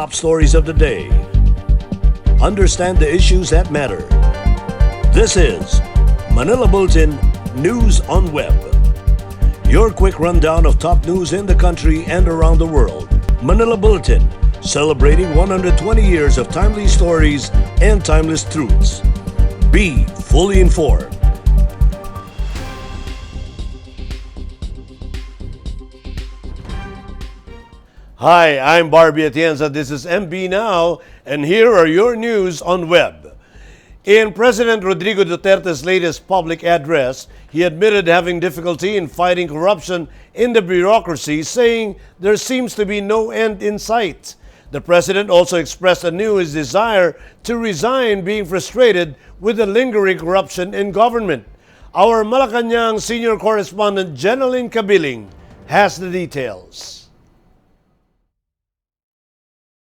top stories of the day. Understand the issues that matter. This is Manila Bulletin News on Web. Your quick rundown of top news in the country and around the world. Manila Bulletin, celebrating 120 years of timely stories and timeless truths. Be fully informed. Hi, I'm Barbie Atienza. This is MB Now, and here are your news on web. In President Rodrigo Duterte's latest public address, he admitted having difficulty in fighting corruption in the bureaucracy, saying there seems to be no end in sight. The president also expressed anew his desire to resign, being frustrated with the lingering corruption in government. Our Malacanang senior correspondent Jeneline Cabiling has the details.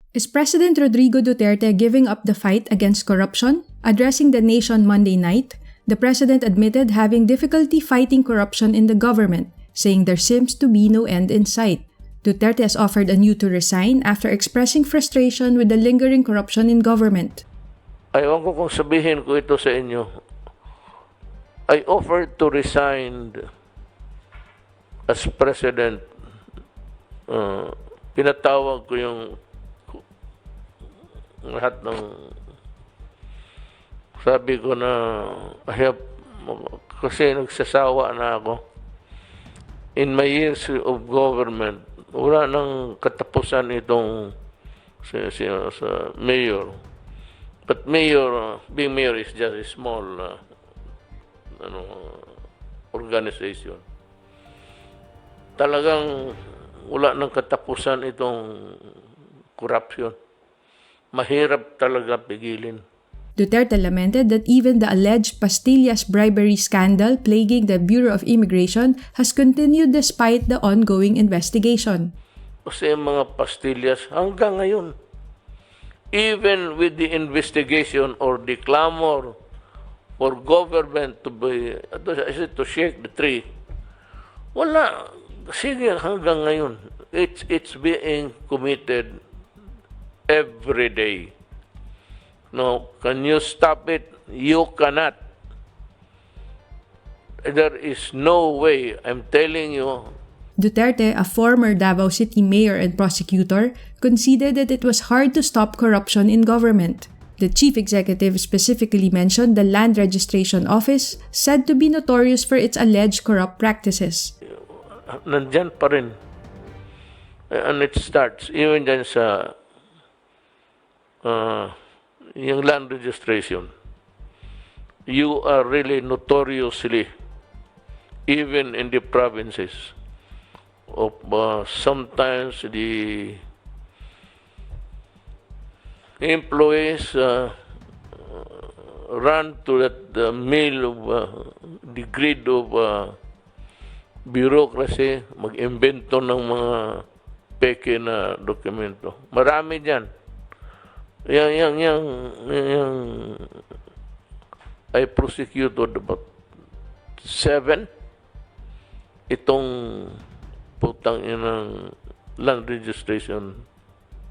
Is President Rodrigo Duterte giving up the fight against corruption? Addressing the nation Monday night, the president admitted having difficulty fighting corruption in the government, saying there seems to be no end in sight. Duterte has offered anew to resign after expressing frustration with the lingering corruption in government. Ayaw ko kung sabihin ko ito sa inyo. I offered to resign as president. Pinatawag ko yung lahat ng sabi ko na kasi nagsasawa na ako. In my years of government, wala nang katapusan itong sa mayor. But being mayor is just a small organization. Talagang wala nang katapusan itong corruption. Mahirap talaga pigilin. Duterte lamented that even the alleged pastillas bribery scandal plaguing the Bureau of Immigration has continued despite the ongoing investigation. Kasi mga pastillas hanggang ngayon, even with the investigation or the clamor for government to shake the tree, wala. Sige hanggang ngayon. It's being committed every day. No, can you stop it? You cannot. There is no way. I'm telling you. Duterte, a former Davao City mayor and prosecutor, conceded that it was hard to stop corruption in government. The chief executive specifically mentioned the Land Registration Office, said to be notorious for its alleged corrupt practices. Nandyan pa rin. And it starts even dyan sa yung land registration. You are really notoriously, even in the provinces, of sometimes the employees run to that mill of the grid of bureaucracy, mag-invento ng mga peke na dokumento. Marami dyan. Yang I prosecuted about 7 itong putang inang land registration.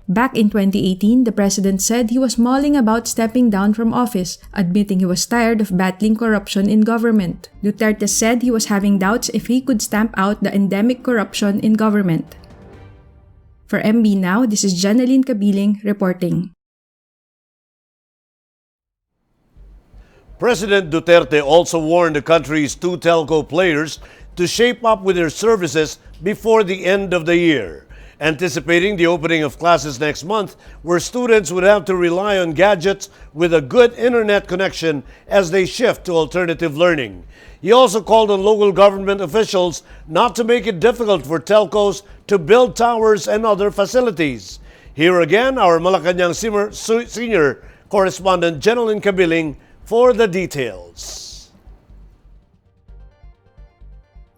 Back in 2018, the president said he was mulling about stepping down from office, admitting he was tired of battling corruption in government. Duterte said he was having doubts if he could stamp out the endemic corruption in government. For MB Now, this is Jeneline Cabiling reporting. President Duterte also warned the country's 2 telco players to shape up with their services before the end of the year, anticipating the opening of classes next month where students would have to rely on gadgets with a good internet connection as they shift to alternative learning. He also called on local government officials not to make it difficult for telcos to build towers and other facilities. Here again, our Malacanang senior correspondent Jeneline Cabiling for the details.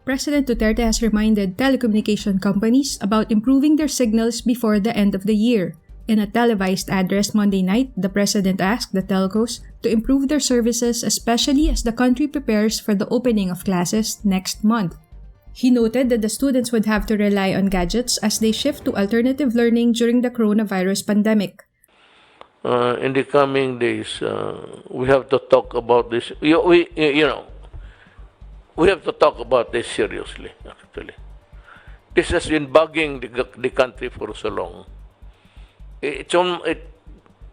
President Duterte has reminded telecommunication companies about improving their signals before the end of the year. In a televised address Monday night, the president asked the telcos to improve their services, especially as the country prepares for the opening of classes next month. He noted that the students would have to rely on gadgets as they shift to alternative learning during the coronavirus pandemic. In the coming days, we have to talk about this. We have to talk about this seriously, actually. This has been bugging the country for so long. It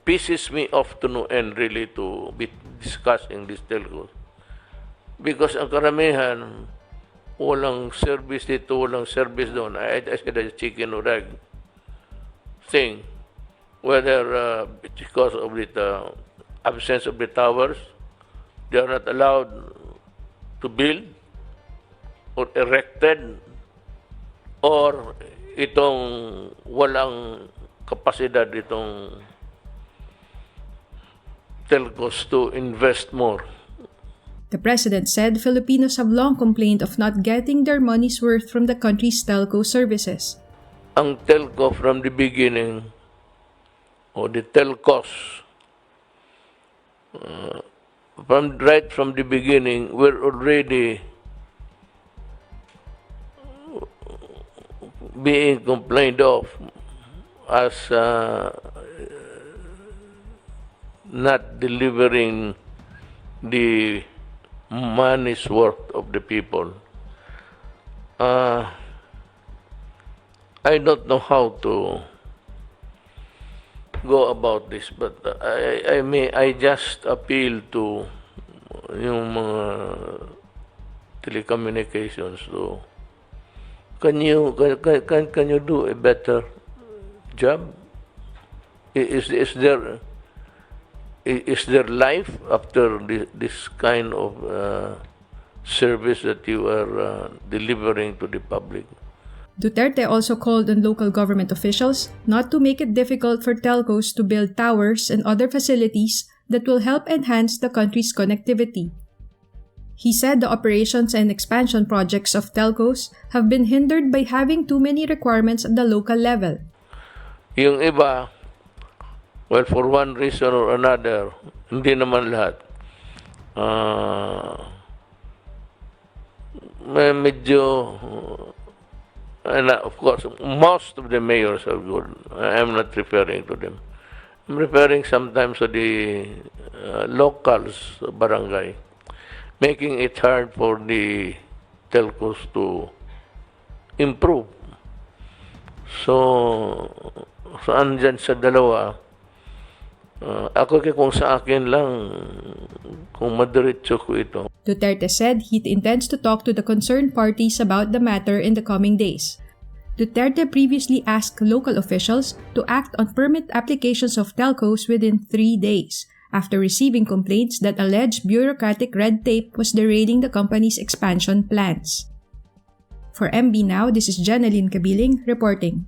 pisses me off to no end, really, to be discussing this telcos. Because ang karamihan, walang service dito, walang service doon. I said a chicken or egg thing. Whether it's because of the absence of the towers, they are not allowed to build or erected, or itong walang kapasidad itong telcos to invest more. The president said Filipinos have long complained of not getting their money's worth from the country's telco services. Ang telco from the beginning, or the telcos, right from the beginning, we're already being complained of as not delivering the money's worth of the people. I don't know how to go about this, but I just appeal to yung mga telecommunications. So, can you do a better job? Is there life after this kind of service that you are delivering to the public? Duterte also called on local government officials not to make it difficult for telcos to build towers and other facilities that will help enhance the country's connectivity. He said the operations and expansion projects of telcos have been hindered by having too many requirements at the local level. Yung iba, well, for one reason or another, hindi naman lahat. Medyo, and of course, most of the mayors are good. I'm not referring to them. I'm referring sometimes to the locals, barangay, making it hard for the telcos to improve. So andyan sa dalawa, ako kung sa akin lang, kung madiretso ko ito. Duterte said he intends to talk to the concerned parties about the matter in the coming days. Duterte previously asked local officials to act on permit applications of telcos within 3 days, after receiving complaints that alleged bureaucratic red tape was derailing the company's expansion plans. For MB Now, this is Janeline Cabiling reporting.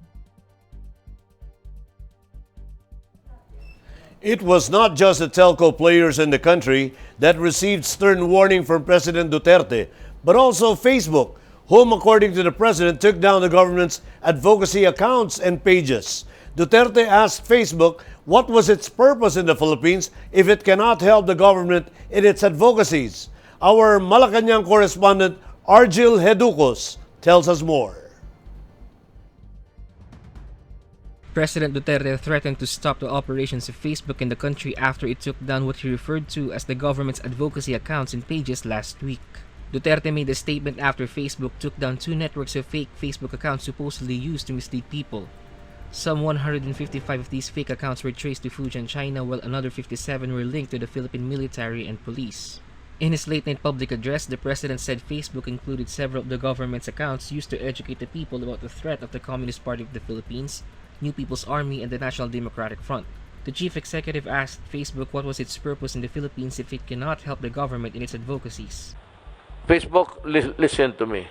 It was not just the telco players in the country that received stern warning from President Duterte, but also Facebook, whom, according to the president, took down the government's advocacy accounts and pages. Duterte asked Facebook what was its purpose in the Philippines if it cannot help the government in its advocacies. Our Malacanang correspondent, Argil Heducos, tells us more. President Duterte threatened to stop the operations of Facebook in the country after it took down what he referred to as the government's advocacy accounts and pages last week. Duterte made a statement after Facebook took down 2 networks of fake Facebook accounts supposedly used to mislead people. Some 155 of these fake accounts were traced to Fujian, China, while another 57 were linked to the Philippine military and police. In his late-night public address, the president said Facebook included several of the government's accounts used to educate the people about the threat of the Communist Party of the Philippines, New People's Army, and the National Democratic Front. The chief executive asked Facebook what was its purpose in the Philippines if it cannot help the government in its advocacies. Facebook, listen to me.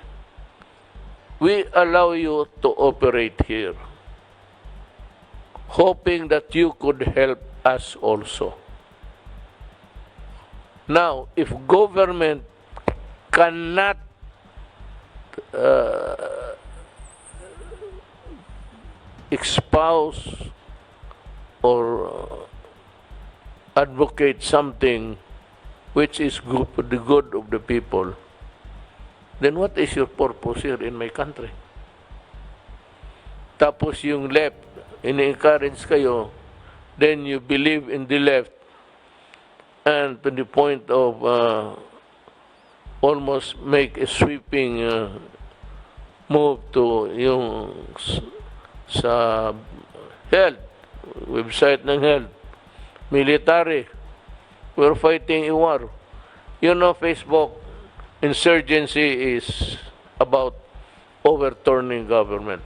We allow you to operate here, hoping that you could help us also. Now, if government cannot espouse or advocate something which is good for the good of the people, then what is your purpose here in my country? Tapos yung left, ini-encourage kayo, then you believe in the left, and to the point of almost make a sweeping move to yung sa health, website ng health, military, we're fighting a war. You know, Facebook insurgency is about overturning government.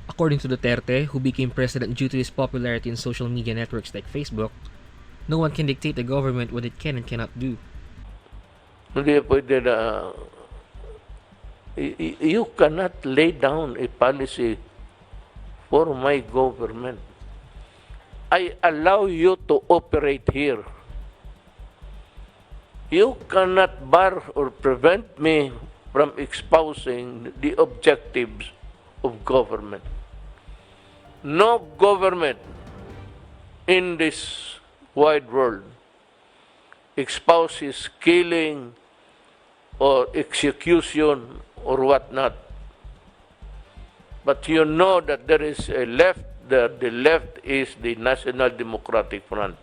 According to Duterte, who became president due to his popularity in social media networks like Facebook, no one can dictate the government what it can and cannot do. Hindi pwede na you cannot lay down a policy for my government. I allow you to operate here. You cannot bar or prevent me from espousing the objectives of government. No government in this wide world espouses killing or execution or whatnot. But you know that there is a left, that the left is the National Democratic Front.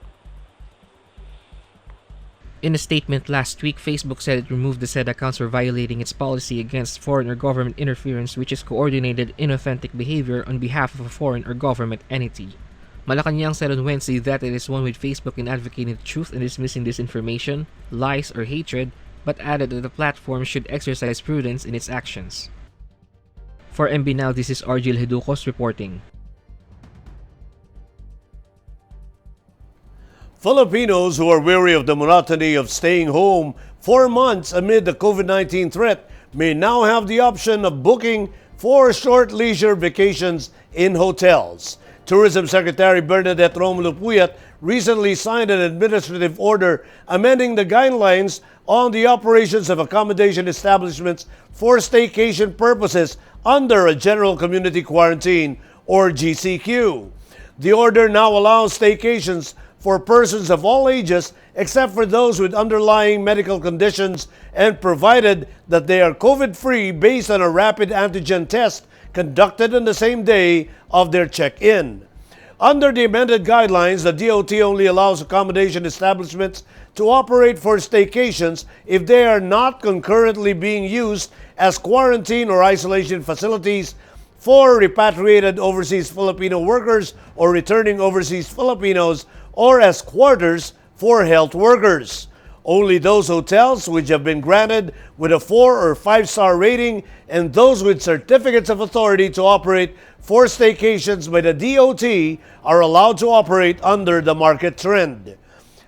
In a statement last week, Facebook said it removed the said accounts for violating its policy against foreign or government interference, which is coordinated inauthentic behavior on behalf of a foreign or government entity. Malacanang said on Wednesday that it is one with Facebook in advocating the truth and dismissing disinformation, lies, or hatred, but added that the platform should exercise prudence in its actions. For MB Now, this is Argil Hiducos reporting. Filipinos who are weary of the monotony of staying home for months amid the COVID-19 threat may now have the option of booking for short leisure vacations in hotels. Tourism Secretary Bernadette Romulo Puyat recently signed an administrative order amending the guidelines on the operations of accommodation establishments for staycation purposes under a general community quarantine or GCQ. The order now allows staycations for persons of all ages except for those with underlying medical conditions and provided that they are COVID-free based on a rapid antigen test conducted on the same day of their check-in. Under the amended guidelines, the DOT only allows accommodation establishments to operate for staycations if they are not concurrently being used as quarantine or isolation facilities for repatriated overseas Filipino workers or returning overseas Filipinos, or as quarters for health workers. Only those hotels which have been granted with a 4 or 5-star rating and those with certificates of authority to operate for staycations by the DOT are allowed to operate under the market trend.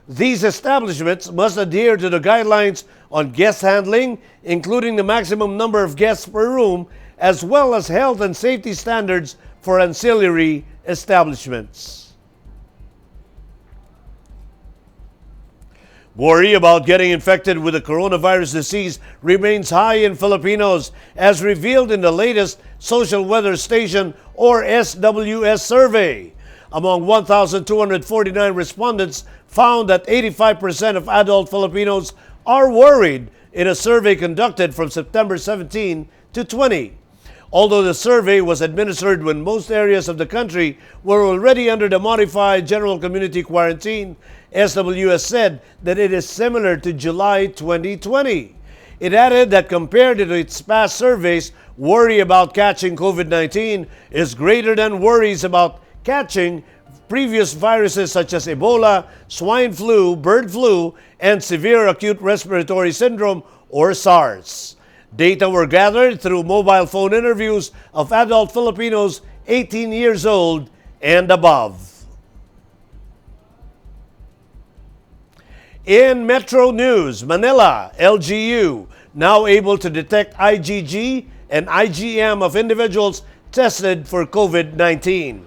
These establishments must adhere to the guidelines on guest handling, including the maximum number of guests per room, as well as health and safety standards for ancillary establishments. Worry about getting infected with the coronavirus disease remains high in Filipinos, as revealed in the latest Social Weather Station or SWS survey. Among 1,249 respondents found that 85% of adult Filipinos are worried in a survey conducted from September 17 to 20. Although the survey was administered when most areas of the country were already under the modified general community quarantine, SWS said that it is similar to July 2020. It added that compared to its past surveys, worry about catching COVID-19 is greater than worries about catching previous viruses such as Ebola, swine flu, bird flu, and severe acute respiratory syndrome or SARS. Data were gathered through mobile phone interviews of adult Filipinos 18 years old and above. In Metro News, Manila, LGU, now able to detect IgG and IgM of individuals tested for COVID-19.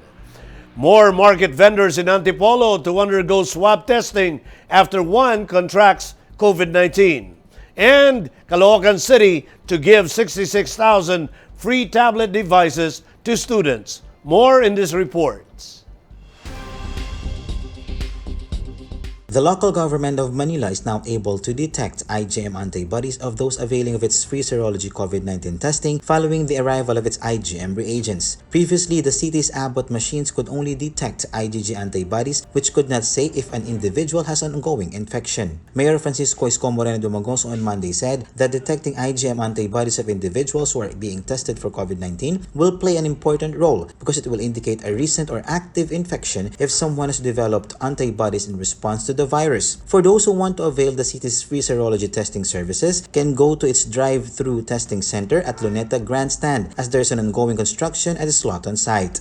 More market vendors in Antipolo to undergo swab testing after one contracts COVID-19. And Caloocan City to give 66,000 free tablet devices to students. More in this report. The local government of Manila is now able to detect IgM antibodies of those availing of its free serology COVID-19 testing following the arrival of its IgM reagents. Previously, the city's Abbott machines could only detect IgG antibodies, which could not say if an individual has an ongoing infection. Mayor Francisco Isko Moreno Dumagoso on Monday said that detecting IgM antibodies of individuals who are being tested for COVID-19 will play an important role because it will indicate a recent or active infection if someone has developed antibodies in response to the virus. For those who want to avail the city's free serology testing services, can go to its drive-through testing center at Luneta Grandstand as there is an ongoing construction at the Sloton site.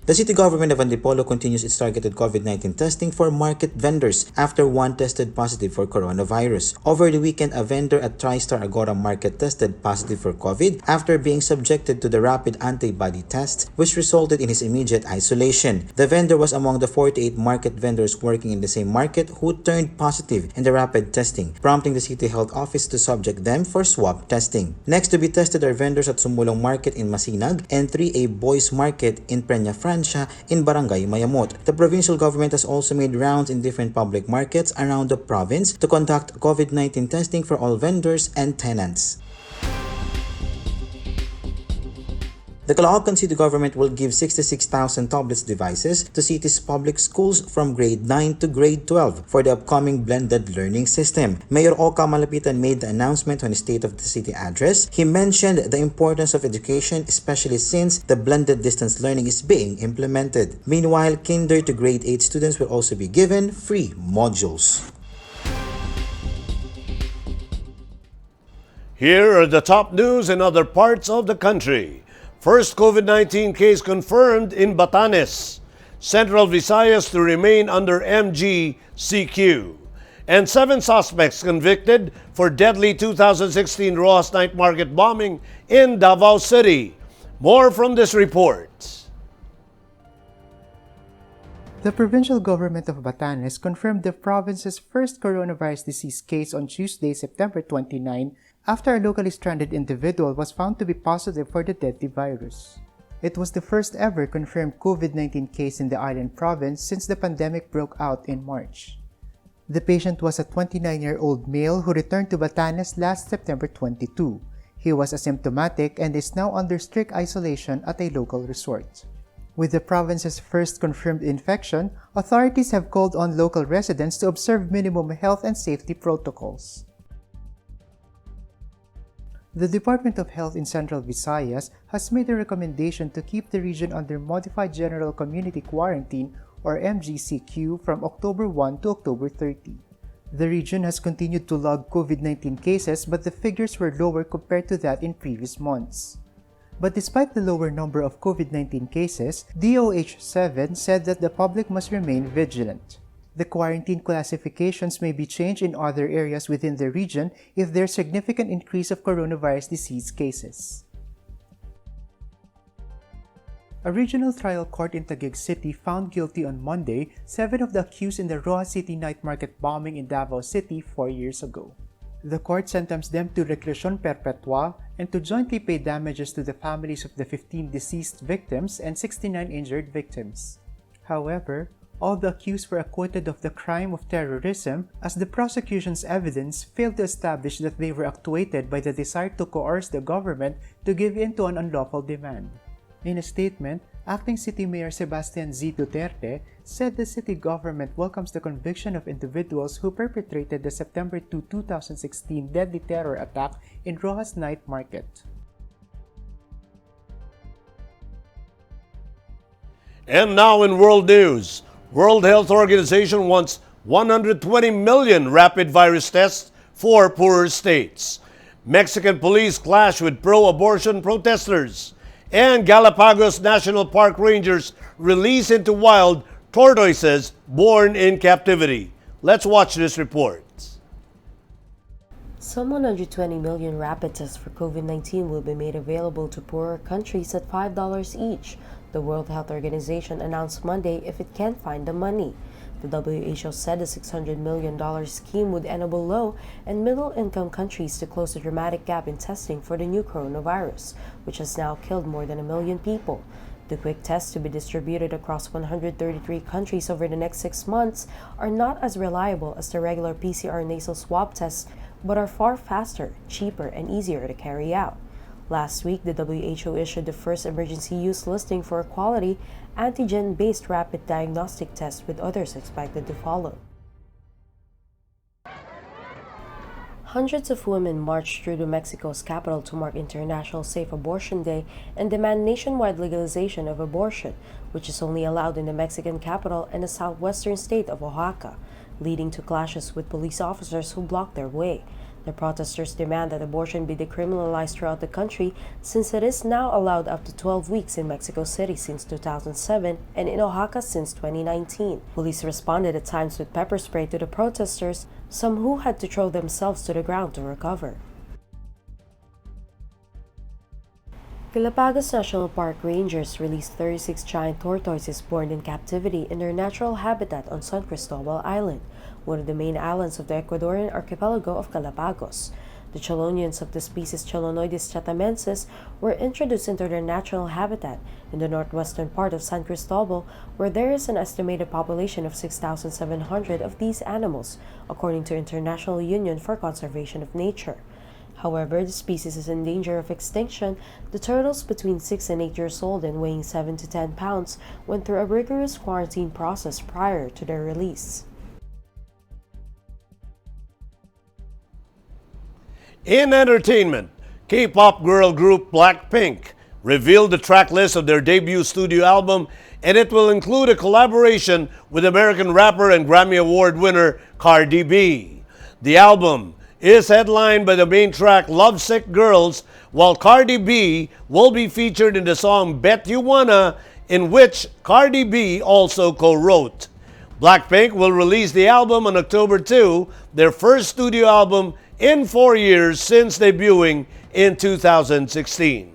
The city government of Antipolo continues its targeted COVID-19 testing for market vendors after one tested positive for coronavirus. Over the weekend, a vendor at TriStar Agora Market tested positive for COVID after being subjected to the rapid antibody test, which resulted in his immediate isolation. The vendor was among the 48 market vendors working in the same market who turned positive in the rapid testing, prompting the city health office to subject them for swab testing. Next to be tested are vendors at Sumulong Market in Masinag and 3A Boys Market in Peña Francia in Barangay Mayamot. The provincial government has also made rounds in different public markets around the province to conduct COVID-19 testing for all vendors and tenants. The Caloocan City Government will give 66,000 tablets devices to city's public schools from grade 9 to grade 12 for the upcoming blended learning system. Mayor Oka Malapitan made the announcement on his State of the City address. He mentioned the importance of education, especially since the blended distance learning is being implemented. Meanwhile, kinder to grade 8 students will also be given free modules. Here are the top news in other parts of the country. First COVID-19 case confirmed in Batanes. Central Visayas to remain under MGCQ. And 7 suspects convicted for deadly 2016 Rojas Night Market bombing in Davao City. More from this report. The provincial government of Batanes confirmed the province's first coronavirus disease case on Tuesday, September 29, after a locally stranded individual was found to be positive for the deadly virus. It was the first ever confirmed COVID-19 case in the island province since the pandemic broke out in March. The patient was a 29-year-old male who returned to Batanes last September 22. He was asymptomatic and is now under strict isolation at a local resort. With the province's first confirmed infection, authorities have called on local residents to observe minimum health and safety protocols. The Department of Health in Central Visayas has made a recommendation to keep the region under Modified General Community Quarantine or MGCQ from October 1 to October 30. The region has continued to log COVID-19 cases, but the figures were lower compared to that in previous months. But despite the lower number of COVID-19 cases, DOH-7 said that the public must remain vigilant. The quarantine classifications may be changed in other areas within the region if there's significant increase of coronavirus disease cases. A regional trial court in Taguig City found guilty on Monday 7 of the accused in the Rojas City night market bombing in Davao City 4 years ago. The court sentenced them to reclusion perpetua and to jointly pay damages to the families of the 15 deceased victims and 69 injured victims. However, all the accused were acquitted of the crime of terrorism as the prosecution's evidence failed to establish that they were actuated by the desire to coerce the government to give in to an unlawful demand. In a statement, Acting City Mayor Sebastian Z. Duterte said the city government welcomes the conviction of individuals who perpetrated the September 2, 2016 deadly terror attack in Rojas Night Market. And now in world news, World Health Organization wants 120 million rapid virus tests for poorer states. Mexican police clash with pro-abortion protesters. And Galapagos National Park rangers release into wild tortoises born in captivity. Let's watch this report. Some 120 million rapid tests for COVID-19 will be made available to poorer countries at $5 each, the World Health Organization announced Monday if it can't find the money. The WHO said the $600 million scheme would enable low and middle-income countries to close the dramatic gap in testing for the new coronavirus, which has now killed more than 1 million people. The quick tests to be distributed across 133 countries over the next 6 months are not as reliable as the regular PCR nasal swab tests, but are far faster, cheaper, and easier to carry out. Last week, the WHO issued the first emergency use listing for a quality antigen-based rapid diagnostic test, with others expected to follow. Hundreds of women marched through Mexico's capital to mark International Safe Abortion Day and demand nationwide legalization of abortion, which is only allowed in the Mexican capital and the southwestern state of Oaxaca, leading to clashes with police officers who blocked their way. The protesters demand that abortion be decriminalized throughout the country, since it is now allowed up to 12 weeks in Mexico City since 2007 and in Oaxaca since 2019. Police responded at times with pepper spray to the protesters, some who had to throw themselves to the ground to recover. Galapagos National Park rangers released 36 giant tortoises born in captivity in their natural habitat on San Cristobal Island, one of the main islands of the Ecuadorian archipelago of Galapagos. The chelonians of the species Chelonoidis chatamensis were introduced into their natural habitat in the northwestern part of San Cristobal, where there is an estimated population of 6,700 of these animals, according to International Union for Conservation of Nature. However, the species is in danger of extinction. The turtles between 6 and 8 years old and weighing 7 to 10 pounds went through a rigorous quarantine process prior to their release. In entertainment, K-pop girl group Blankpink revealed the track list of their debut studio album, and it will include a collaboration with American rapper and Grammy Award winner Cardi B. The album is headlined by the main track Lovesick Girls, while Cardi B will be featured in the song Bet You Wanna, in which Cardi B also co-wrote. Blankpink will release the album on October 2, their first studio album in 4 years since debuting in 2016.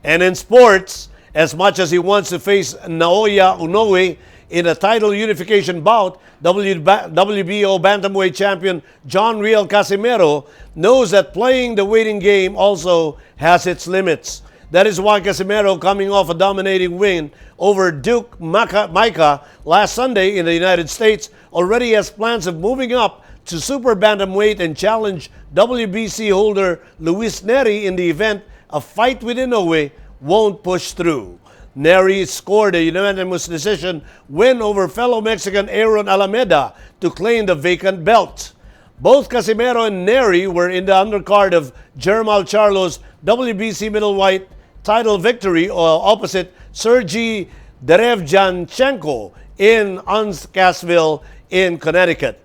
And in sports, as much as he wants to face Naoya Inoue in a title unification bout, WBO Bantamweight champion John Real Casimero knows that playing the waiting game also has its limits. That is why Casimero, coming off a dominating win over Duke Micah last Sunday in the United States, already has plans of moving up to super bantamweight and challenge WBC holder Luis Neri in the event a fight with Inoue won't push through. Neri scored a unanimous decision win over fellow Mexican Aaron Alameda to claim the vacant belt. Both Casimero and Neri were in the undercard of Jermal Charlo's WBC middleweight title victory opposite Sergey Derevyanchenko in Uncasville in Connecticut.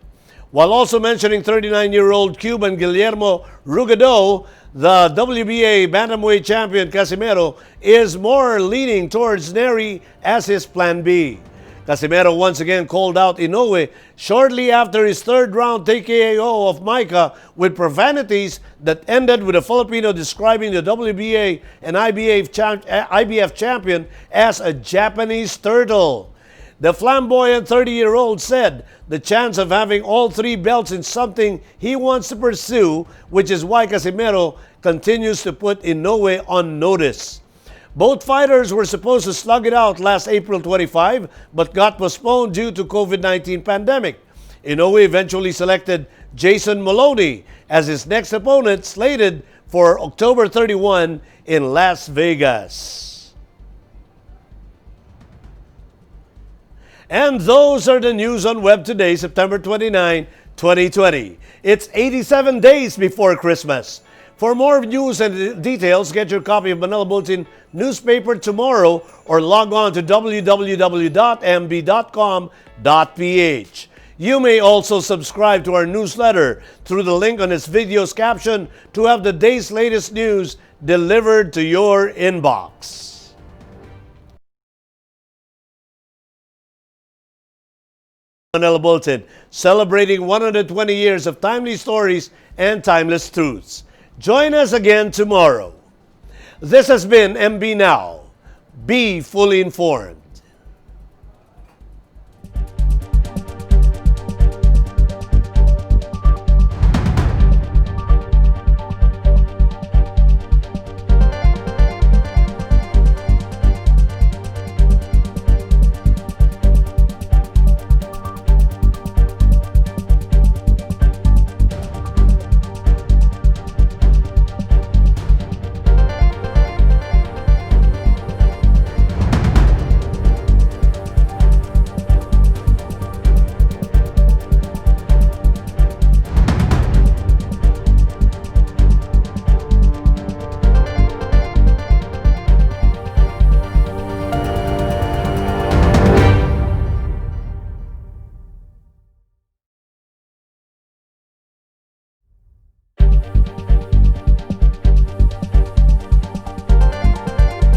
While also mentioning 39-year-old Cuban Guillermo Rugado, the WBA Bantamweight champion Casimero is more leaning towards Neri as his plan B. Casimero once again called out Inoue shortly after his third-round TKO of Micah with profanities that ended with a Filipino describing the WBA and IBF champion as a Japanese turtle. The flamboyant 30-year-old said the chance of having all three belts is something he wants to pursue, which is why Casimero continues to put Inoue on notice. Both fighters were supposed to slug it out last April 25, but got postponed due to COVID-19 pandemic. Inoue eventually selected Jason Maloney as his next opponent, slated for October 31 in Las Vegas. And those are the news on Web today, September 29, 2020. It's 87 days before Christmas. For more news and details, get your copy of Manila Bulletin newspaper tomorrow or log on to www.mb.com.ph. You may also subscribe to our newsletter through the link on this video's caption to have the day's latest news delivered to your inbox. Manila Bulletin, celebrating 120 years of timely stories and timeless truths. Join us again tomorrow. This has been MB Now. Be fully informed.